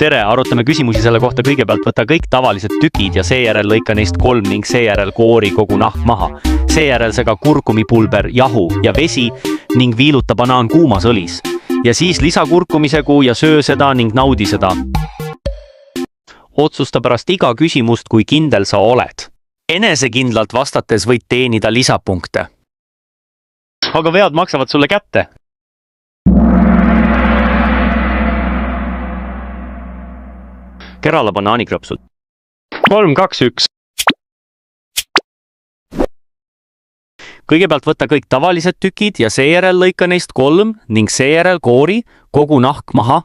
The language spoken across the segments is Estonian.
tere, arutame küsimusi selle kohta. Kõigepealt võta kõik tavalised tükid ja seejärel lõika neist 3 ning seejärel koori kogu nahk maha. Seejärel sega kurkumipulber, jahu ja vesi ning viiluta banaan kuumas õlis. Ja siis lisa kurkumisegu ja söö seda ning naudi seda. Otsusta pärast iga küsimust, kui kindel sa oled. Enesekindlalt vastates võid teenida lisapunkte. Aga vead maksavad sulle kätte. Kerala banaanikrõpsud. 3, 2, 1. Kõigepealt võta kõik tavalised tükid ja seejärel lõika neist 3 ning seejärel koori kogu nahk maha.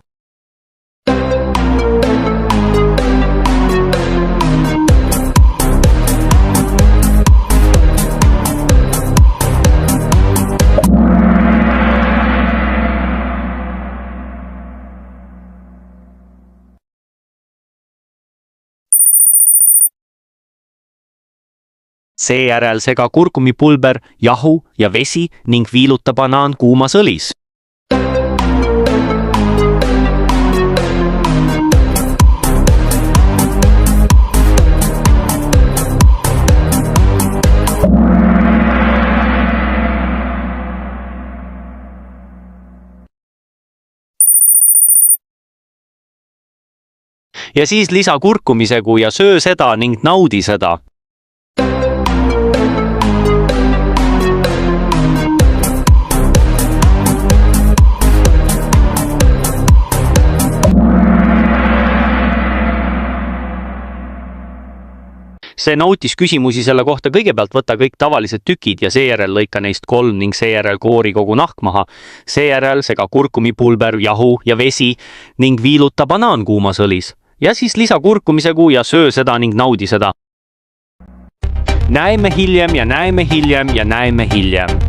Seejärel sega kurkumipulber, jahu ja vesi ning viiluta banaan kuumas õlis. Ja siis lisa kurkumisegu ja söö seda ning naudi seda. See nautis küsimusi selle kohta. Kõigepealt võta kõik tavalised tükid ja seejärel lõika neist 3 ning seejärel koori kogu nahk maha. Seejärel sega kurkumipulber, jahu ja vesi ning viiluta banaan kuumas õlis. Ja siis lisa kurkumisegu ja söö seda ning naudi seda. Näeme hiljem ja näeme hiljem ja näeme hiljem.